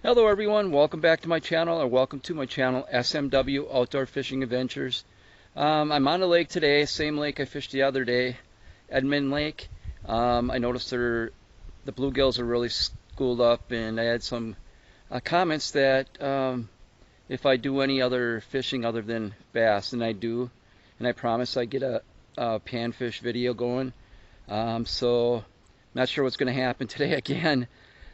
Hello everyone, welcome back to my channel, or welcome to my channel, S.M.W. Outdoor Fishing Adventures. I'm on a lake today, same lake I fished the other day, Edmond Lake. I noticed the bluegills are really schooled up, and I had some comments that if I do any other fishing other than bass, and I do, and I promise I get a panfish video going. So not sure what's going to happen today again.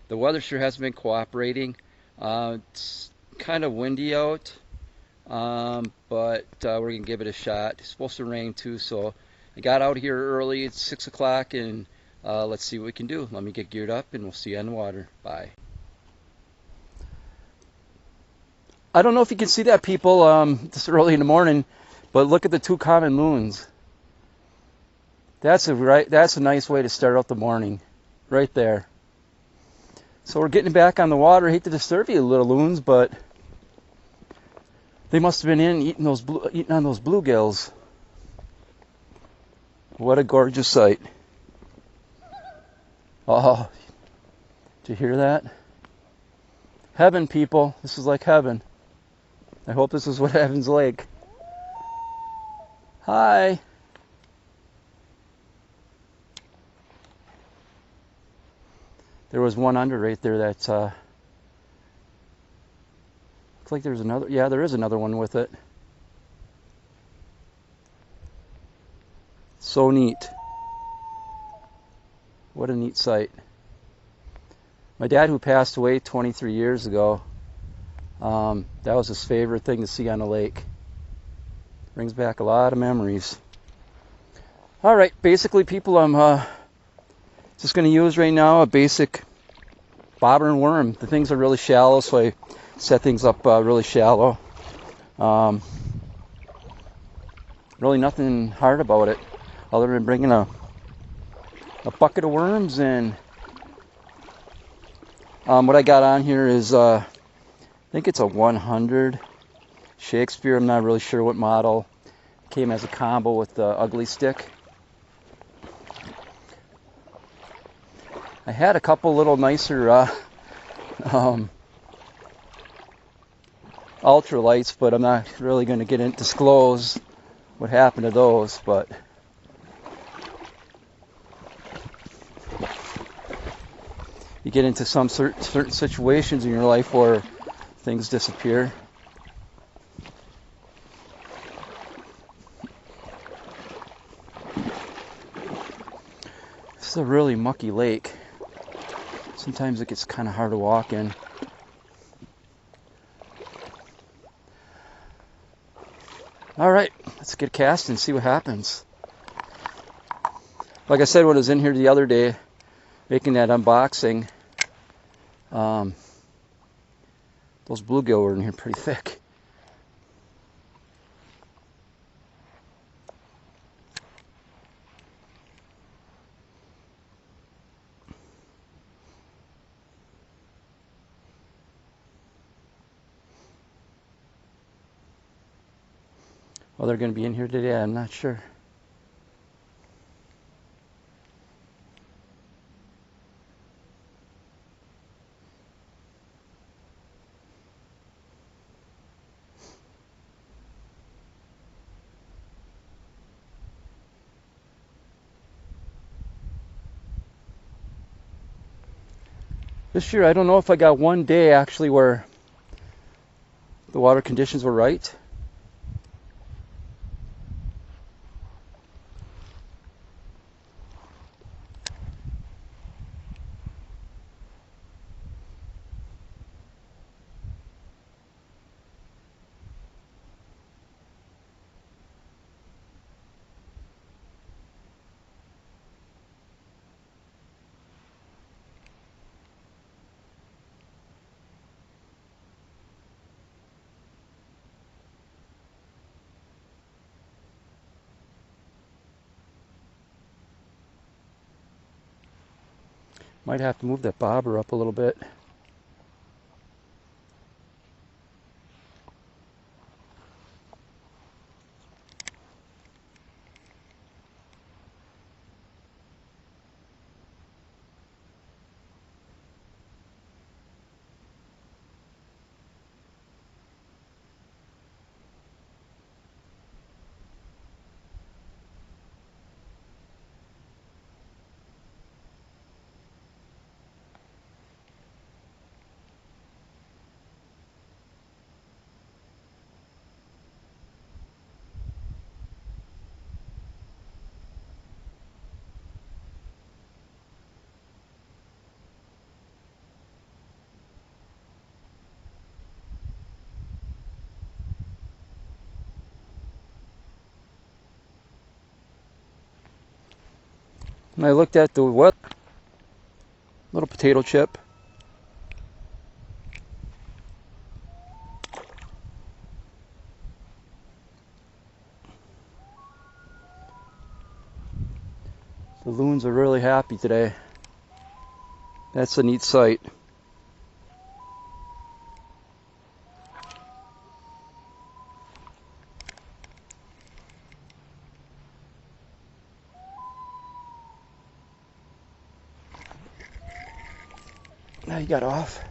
The weather sure hasn't been cooperating. It's kind of windy out, but we're going to give it a shot. It's supposed to rain too, so I got out here early. It's 6 o'clock, and let's see what we can do. Let me get geared up, and we'll see you on the water. Bye. I don't know if you can see that, people, this early in the morning, but look at the two common loons. That's a nice way to start out the morning, right there. So we're getting back on the water. I hate to disturb you, little loons, but they must have been in eating on those bluegills. What a gorgeous sight! Oh, did you hear that? Heaven, people. This is like heaven. I hope this is what heaven's like. Hi. There was one under right there that's looks like there's another. Yeah, there is another one with it. So neat. What a neat sight. My dad, who passed away 23 years ago, that was his favorite thing to see on the lake. Brings back a lot of memories. All right, basically, people, I'm just going to use right now a basic bobber and worm. The things are really shallow, so I set things up really shallow. Really nothing hard about it, other than bringing a bucket of worms in. What I got on here is, I think it's a 100 Shakespeare. I'm not really sure what model. Came as a combo with the ugly stick. I had a couple little nicer ultralights, but I'm not really going to disclose what happened to those. But you get into some certain situations in your life where things disappear. This is a really mucky lake. Sometimes it gets kind of hard to walk in. All right, let's get a cast and see what happens. Like I said, when I was in here the other day making that unboxing, those bluegill were in here pretty thick. Well, they're going to be in here today, I'm not sure. This year, I don't know if I got one day actually where the water conditions were right. Might have to move that bobber up a little bit. And I looked at the what? Little potato chip. The loons are really happy today. That's a neat sight. Now he got off.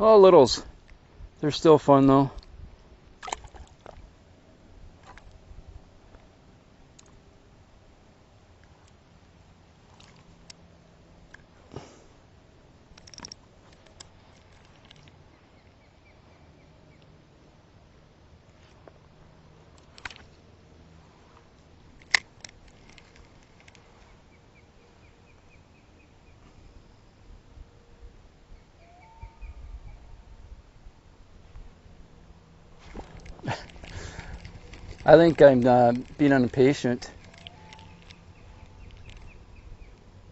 Oh, littles. They're still fun though. I think I'm being impatient.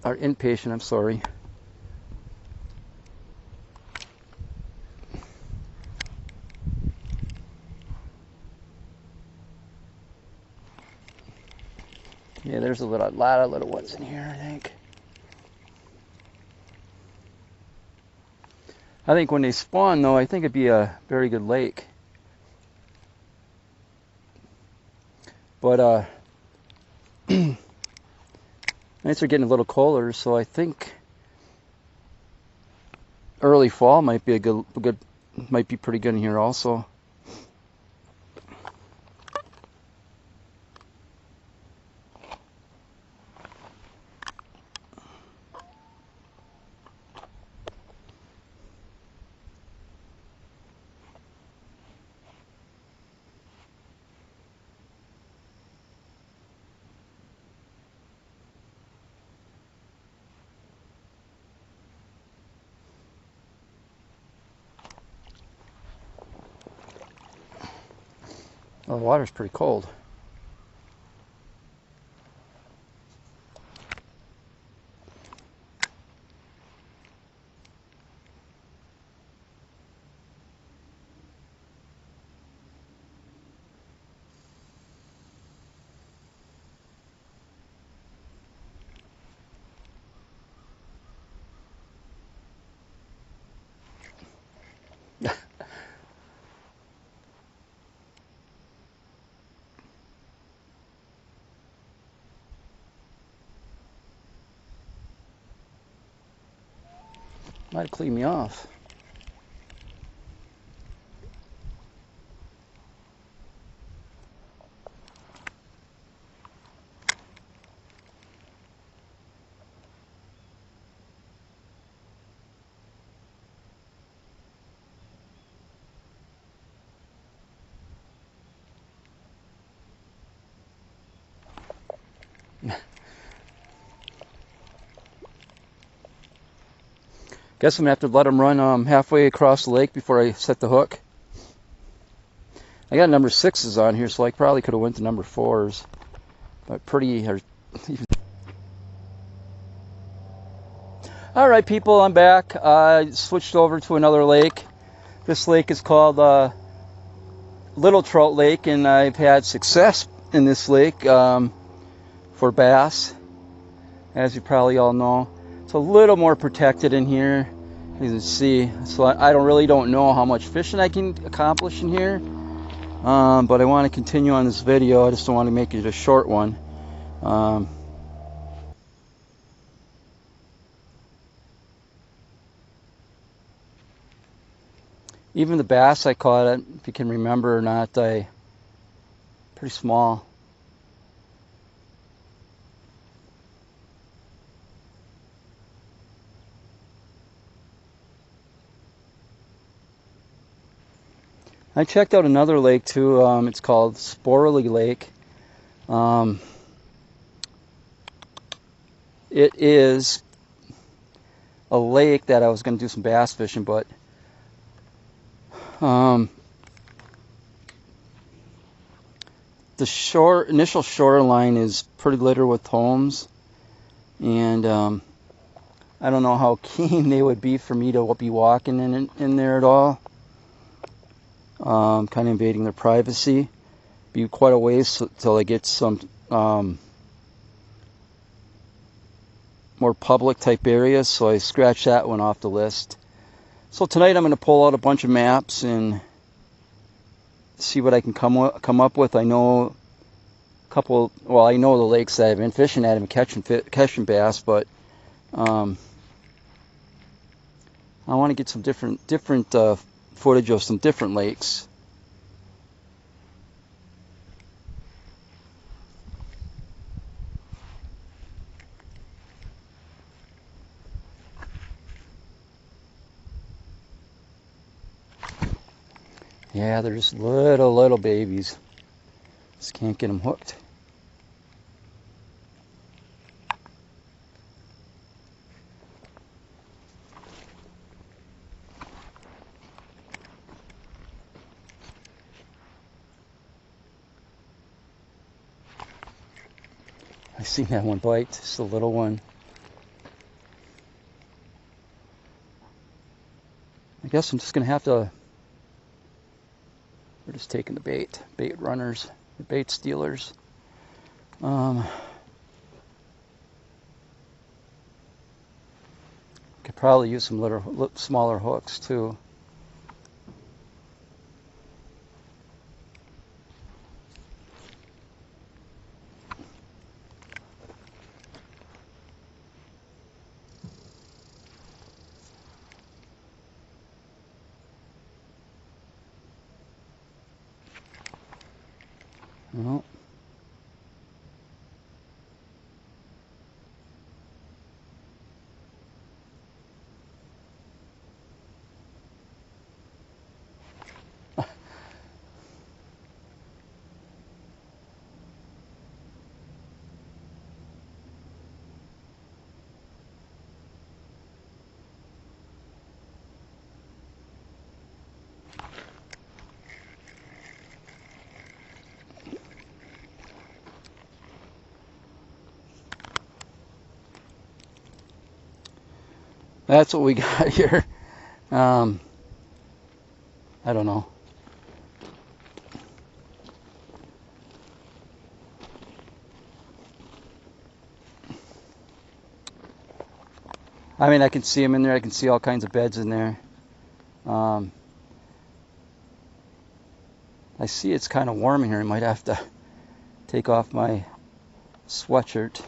Or impatient, I'm sorry. Yeah, there's a lot of little ones in here, I think. I think when they spawn, though, I think it'd be a very good lake. But nights are getting a little colder, so I think early fall might be might be pretty good in here also. Oh, the water's pretty cold. Might clean me off. Guess I'm gonna have to let them run halfway across the lake before I set the hook. I got number 6s on here, so I probably could have went to number 4s, but pretty. All right, people, I'm back. I switched over to another lake. This lake is called Little Trout Lake, and I've had success in this lake for bass, as you probably all know. It's a little more protected in here, as you can see. So I don't know how much fishing I can accomplish in here, but I want to continue on this video. I just don't want to make it a short one. Even the bass I caught, if you can remember or not, pretty small. I checked out another lake too. It's called S.M.W Lake. It is a lake that I was going to do some bass fishing, but the initial shoreline is pretty littered with homes, and I don't know how keen they would be for me to be walking in there at all. Kind of invading their privacy. Be quite a ways till I get some more public type areas, so I scratched that one off the list. So tonight I'm going to pull out a bunch of maps and see what I can come up with. I know a couple. Well, I know the lakes that I've been fishing at and catching bass, but I want to get some different footage of some different lakes. Yeah, they're just little babies. Just can't get them hooked. I seen that one bite. It's a little one. I guess I'm just gonna have to. We're just taking the bait runners, the bait stealers. Could probably use some little smaller hooks too. Well, that's what we got here. I don't know. I mean, I can see them in there. I can see all kinds of beds in there. I see it's kind of warm in here. I might have to take off my sweatshirt.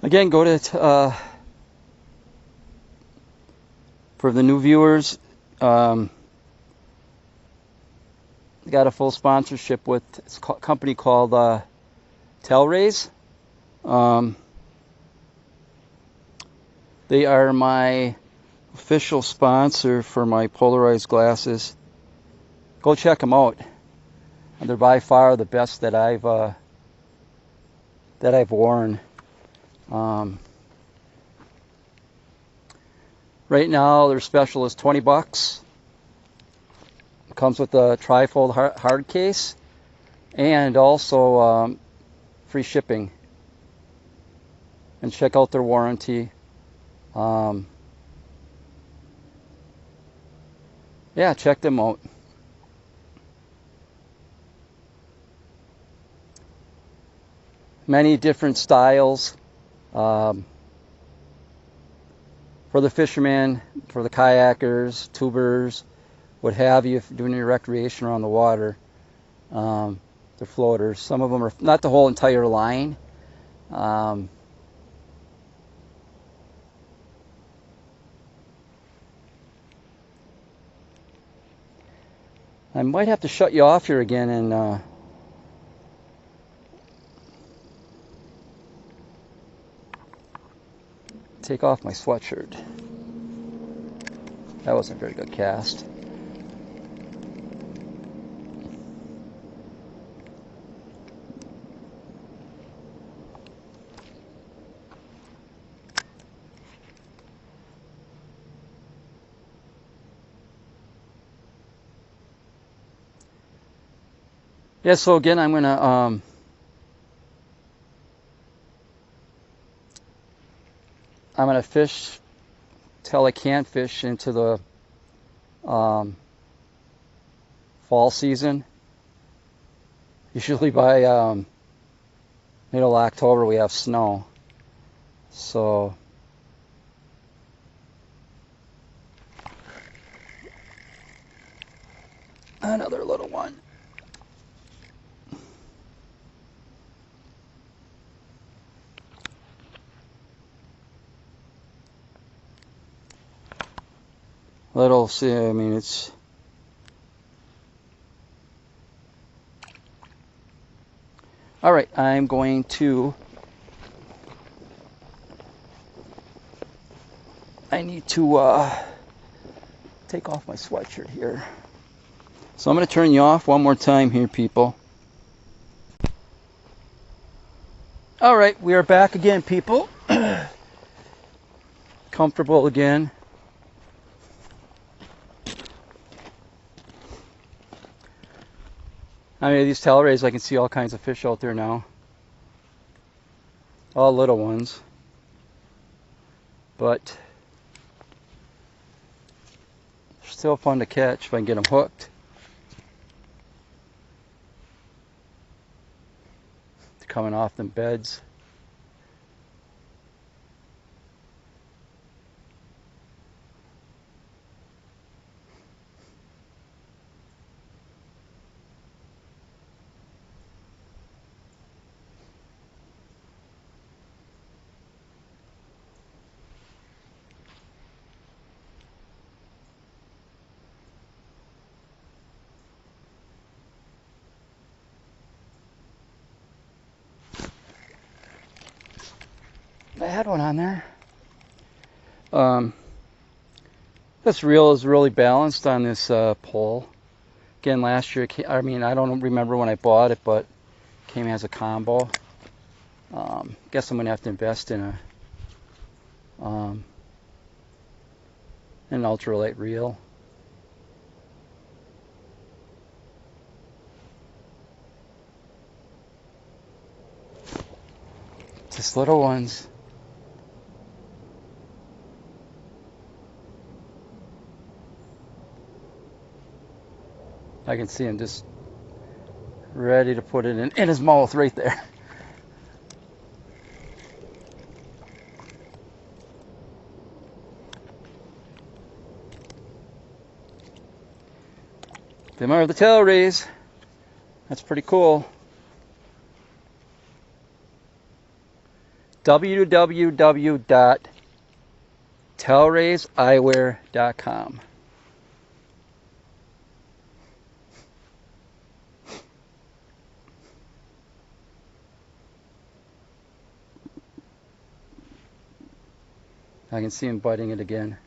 Again, go to For the new viewers, got a full sponsorship with a company called Telrays. They are my official sponsor for my polarized glasses. Go check them out. They're by far the best that I've worn. Right now, their special is $20. It comes with a trifold hard case and also free shipping. And check out their warranty. Yeah, check them out. Many different styles. For the fishermen, for the kayakers, tubers, what have you, if you're doing your recreation around the water. They're floaters. Some of them are not the whole entire line. I might have to shut you off here again and take off my sweatshirt. That wasn't a very good cast. Yeah, so again, I'm gonna fish till I can't fish into the fall season. Usually by middle of October we have snow. So another little one. Little, see, I mean, it's all right. I'm going to. I need to take off my sweatshirt here. So I'm going to turn you off one more time here, people. All right, we are back again, people. Comfortable again. I mean, these telrays, I can see all kinds of fish out there now. All little ones. But they're still fun to catch if I can get them hooked. They're coming off them beds. I had one on there. This reel is really balanced on this pole. Again, last year, I mean, I don't remember when I bought it, but it came as a combo. Guess I'm gonna have to invest in an ultralight reel. Just little ones. I can see him just ready to put it in his mouth right there. Them are the tail rays. That's pretty cool. www.kayak tailraiseeyewear.com. I can see him biting it again.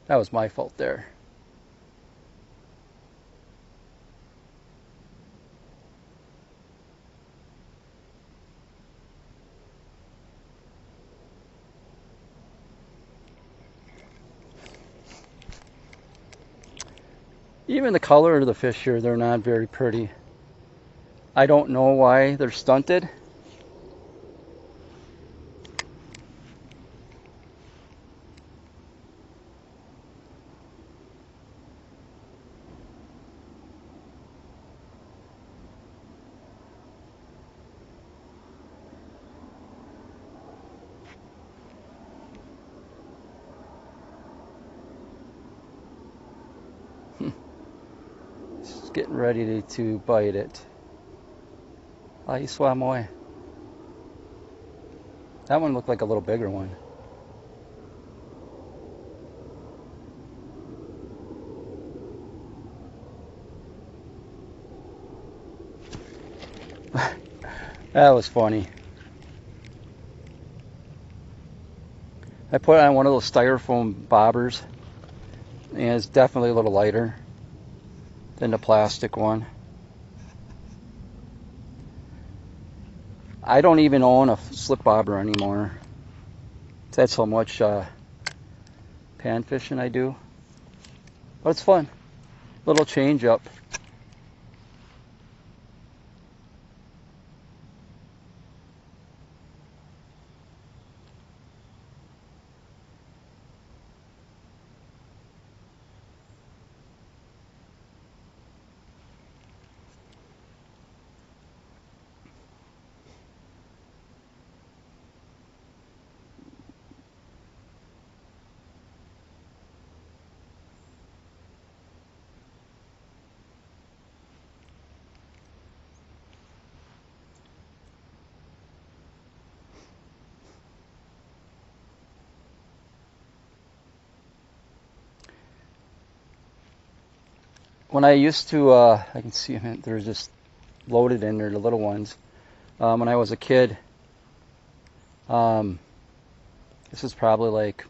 That was my fault there. Even the color of the fish here, they're not very pretty. I don't know why they're stunted. He's getting ready to bite it. Ah, he swam away. That one looked like a little bigger one. That was funny. I put it on one of those styrofoam bobbers, and it's definitely a little lighter than the plastic one. I don't even own a slip bobber anymore. That's how much pan fishing I do. But it's fun. Little change up. When I used to, I can see them, they're just loaded in there, the little ones. When I was a kid, this is probably like,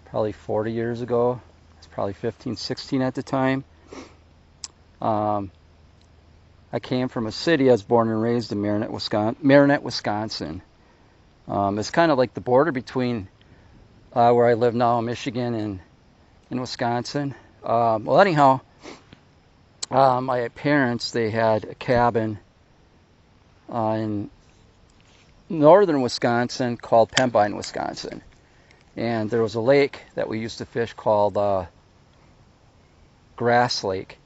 probably 40 years ago. I was probably 15, 16 at the time. I came from a city. I was born and raised in Marinette, Wisconsin. It's kind of like the border between where I live now in Michigan and in Wisconsin. Well, anyhow, my parents, they had a cabin in northern Wisconsin called Pembine, Wisconsin. And there was a lake that we used to fish called Grass Lake.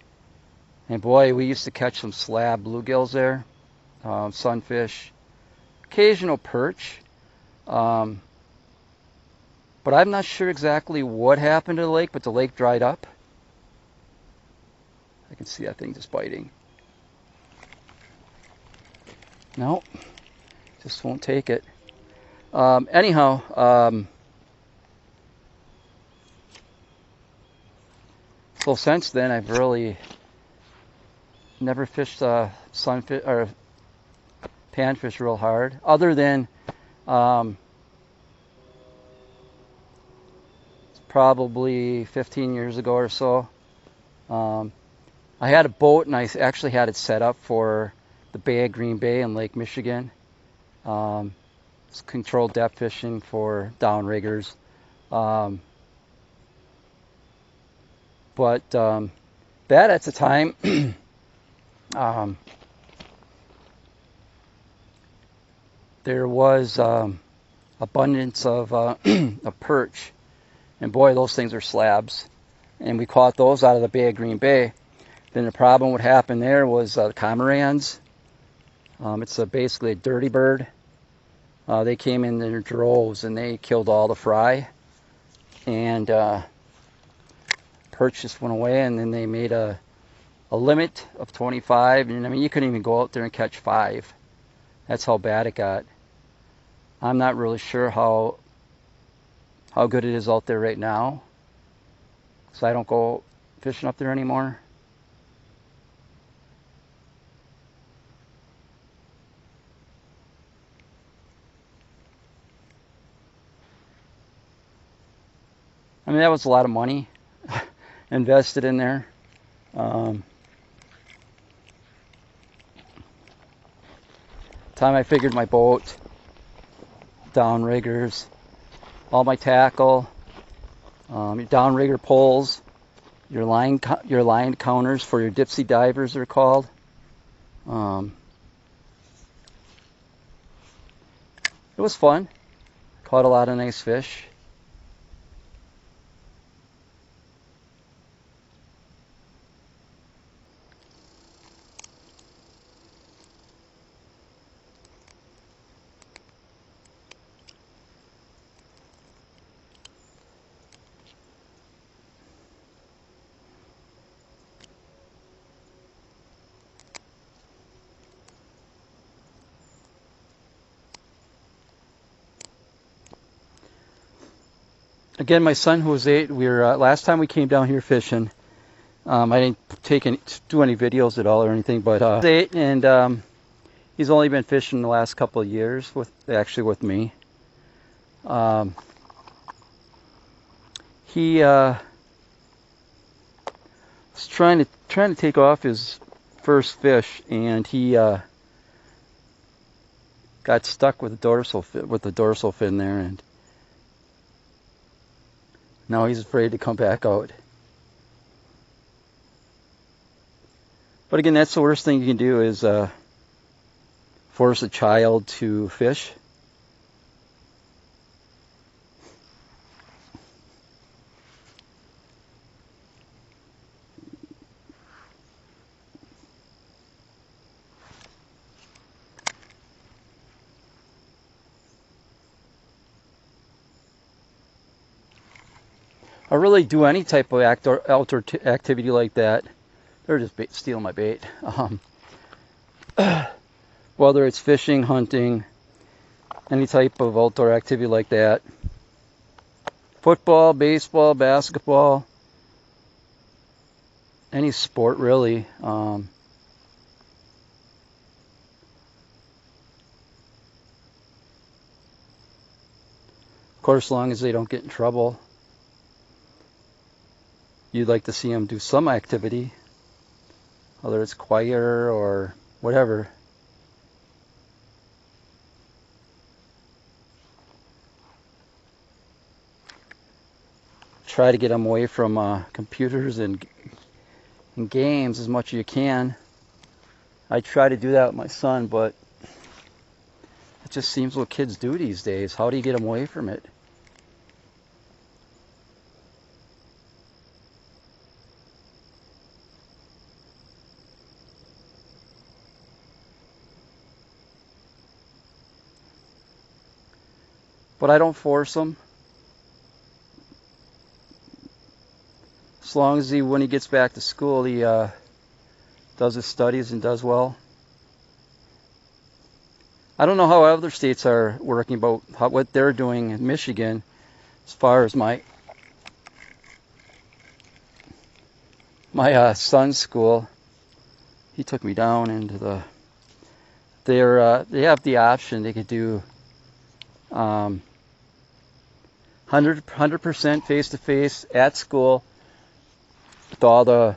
And boy, we used to catch some slab bluegills there, sunfish, occasional perch. But I'm not sure exactly what happened to the lake, but the lake dried up. I can see that thing just biting. No, just won't take it. Anyhow, so since then I've really never fished sunfish or panfish real hard, other than probably 15 years ago or so. I had a boat, and I actually had it set up for the Bay of Green Bay in Lake Michigan. It's controlled depth fishing for downriggers. But that at the time, there was abundance of a perch. And boy, those things are slabs. And we caught those out of the Bay of Green Bay. Then the problem would happen there was cormorants. It's basically a dirty bird. They came in their droves and they killed all the fry. And perch just went away, and then they made a limit of 25. And I mean, you couldn't even go out there and catch 5. That's how bad it got. I'm not really sure how good it is out there right now, so I don't go fishing up there anymore. I mean, that was a lot of money invested in there. Time I figured my boat, downriggers, all my tackle, your downrigger poles, your line counters for your dipsy divers, they're called. It was fun. Caught a lot of nice fish. Again, my son, who was 8, we were last time we came down here fishing. I didn't do any videos at all or anything, but he's 8, and he's only been fishing the last couple of years with me. He was trying to take off his first fish, and he got stuck with the dorsal fin there, and now he's afraid to come back out. But again, that's the worst thing you can do, is force a child to fish. I really do any type of outdoor activity like that. They're just stealing my bait. Whether it's fishing, hunting, any type of outdoor activity like that. Football, baseball, basketball, any sport really. Of course, as long as they don't get in trouble. You'd like to see them do some activity, whether it's choir or whatever. Try to get them away from computers and games as much as you can. I try to do that with my son, but it just seems what kids do these days. How do you get them away from it? But I don't force him. As long as when he gets back to school, he does his studies and does well. I don't know how other states are working about what they're doing in Michigan as far as my son's school. He took me down into they have the option. They could do 100% face-to-face at school with all the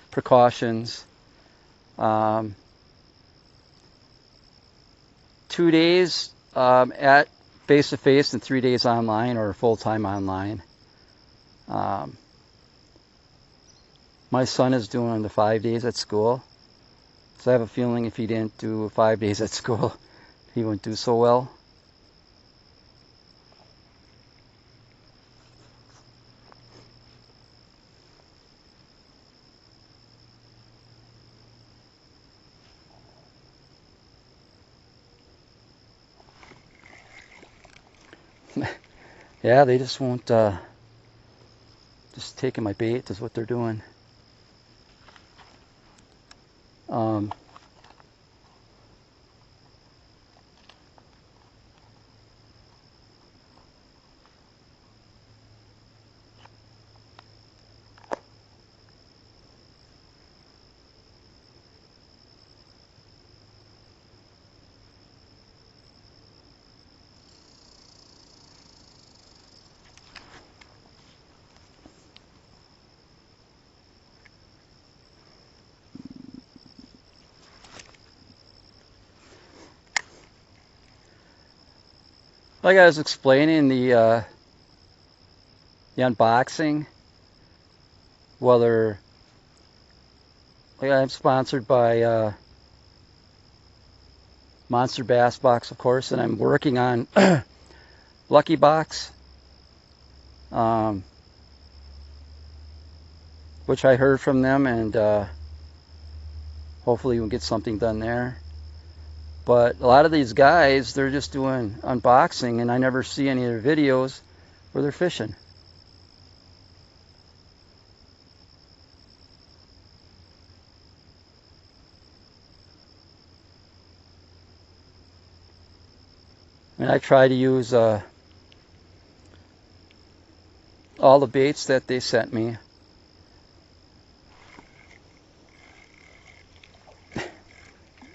precautions. 2 days at face-to-face and 3 days online, or full-time online. My son is doing the 5 days at school, so I have a feeling if he didn't do 5 days at school, he wouldn't do so well. Yeah, they just won't, just taking my bait is what they're doing. Like I was explaining the unboxing, whether like I'm sponsored by Monster Bass Box, of course, and I'm working on Lucky Box, which I heard from them, and hopefully we'll get something done there. But a lot of these guys, they're just doing unboxing, and I never see any of their videos where they're fishing. And I try to use all the baits that they sent me.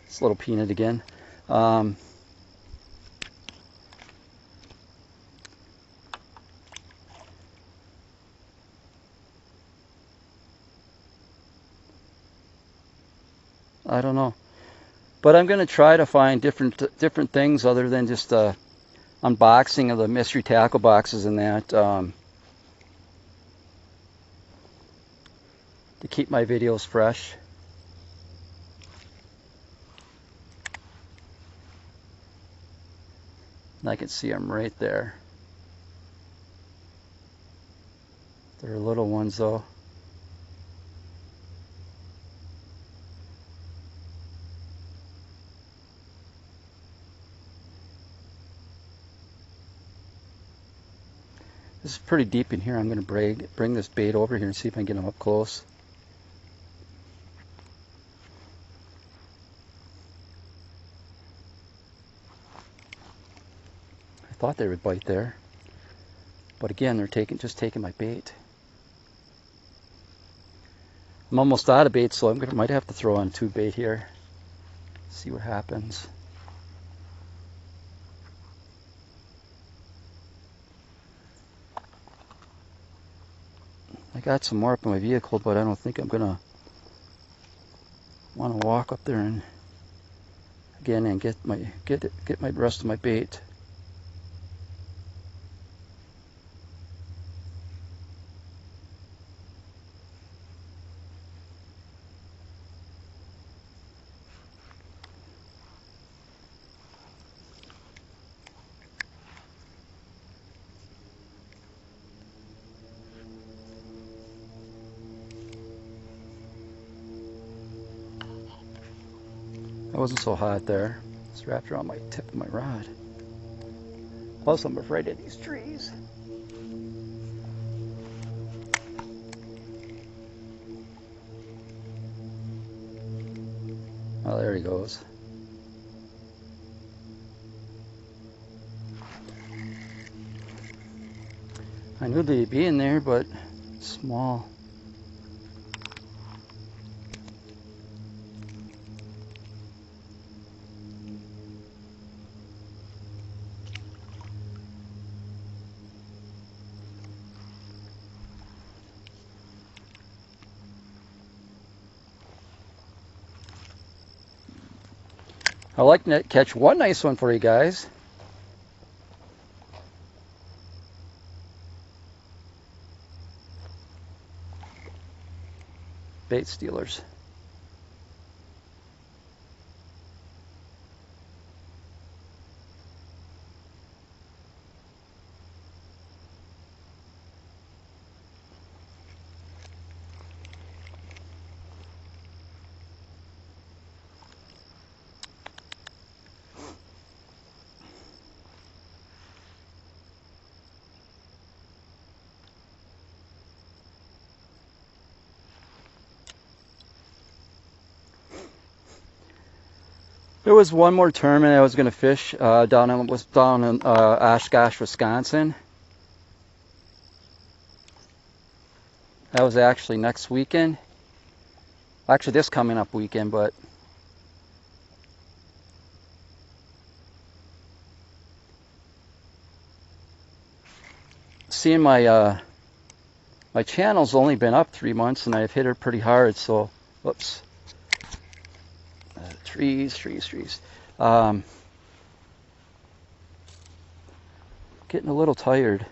It's a little peanut again. I don't know, but I'm going to try to find different things other than just unboxing of the mystery tackle boxes and that, to keep my videos fresh. And I can see them right there. They're little ones though. This is pretty deep in here. I'm going to bring this bait over here and see if I can get them up close. I thought they would bite there, but again, they're just taking my bait. I'm almost out of bait, so might have to throw on 2 bait here. See what happens. I got some more up in my vehicle, but I don't think I'm gonna want to walk up there and again and get my rest of my bait. It wasn't so hot there. It's wrapped around my tip of my rod. Plus, I'm afraid of these trees. Oh, there he goes. I knew they'd be in there, but small. I'd like to catch one nice one for you guys. Bait stealers. There was one more tournament I was going to fish down in Oshkosh, Wisconsin. That was actually next weekend. Actually, this coming up weekend, but seeing my my channel's only been up 3 months, and I've hit it pretty hard. So, whoops. Trees. getting a little tired.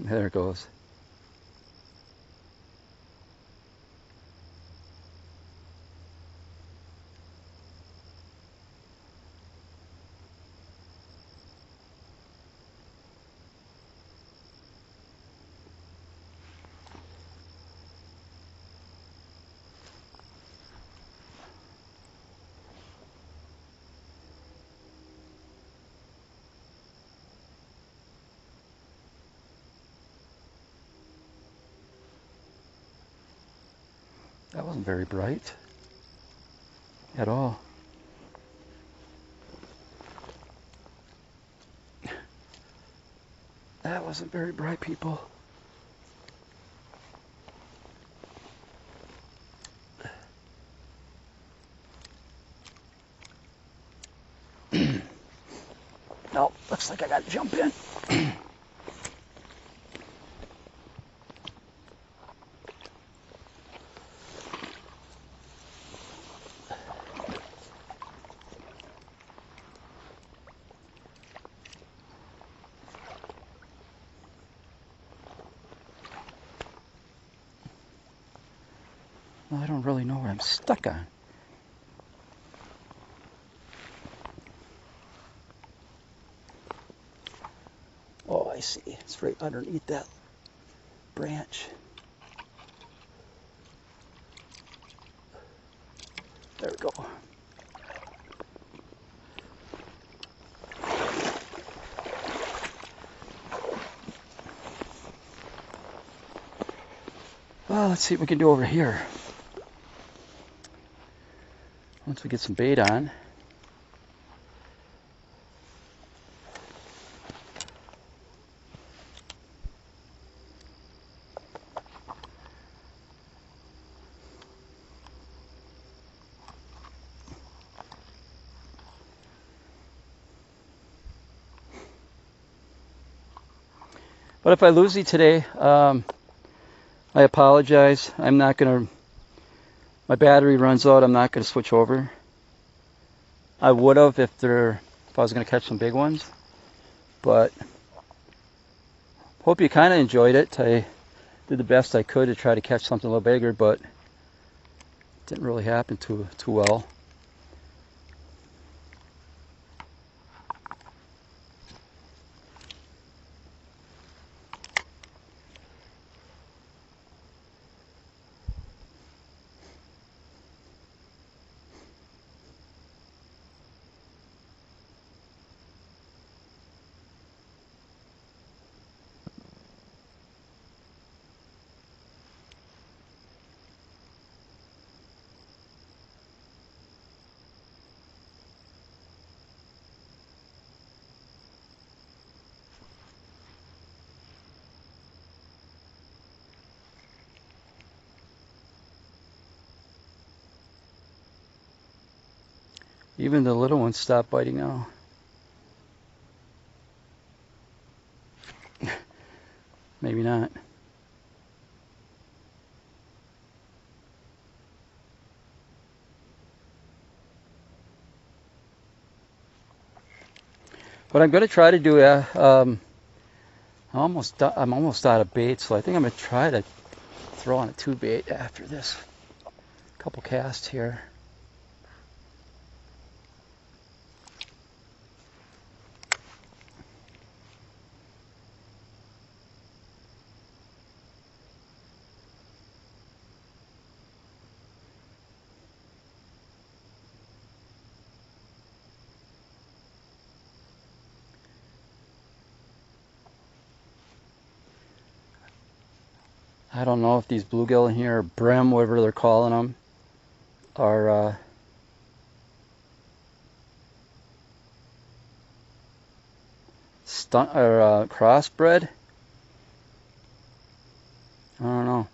There it goes. That wasn't very bright at all. That wasn't very bright, people. No, looks like I gotta jump in. I don't really know what I'm stuck on. Oh, I see. It's right underneath that branch. There we go. Well, let's see what we can do over here. Once we get some bait on. But if I lose you today, I apologize. I'm not gonna, my battery runs out, I'm not gonna switch over. I would have if I was gonna catch some big ones, but hope you kind of enjoyed it. I did the best I could to try to catch something a little bigger, but it didn't really happen too well. Even the little ones stopped biting now. Maybe not. What I'm going to try to do, I'm almost out of bait, so I think I'm going to try to throw on a 2-bait after this couple casts here. I don't know if these bluegill in here, or brim, whatever they're calling them, are crossbred. I don't know.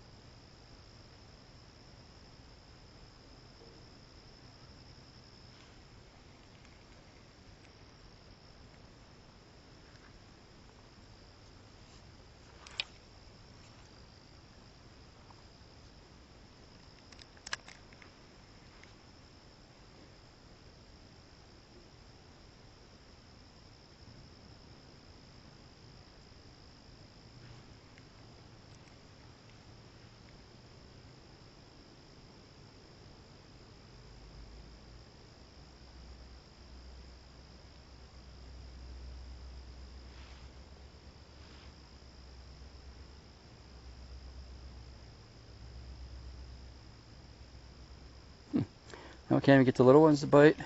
Now can't even get the little ones to bite.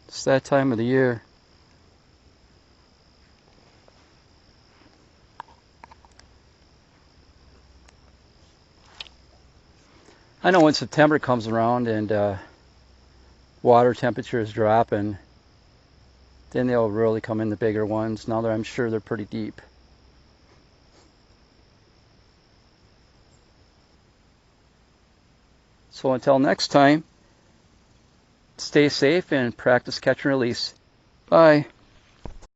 It's that time of the year. I know when September comes around and water temperature is dropping, then they'll really come in, the bigger ones. Now that I'm sure they're pretty deep. So until next time, stay safe and practice catch and release. Bye.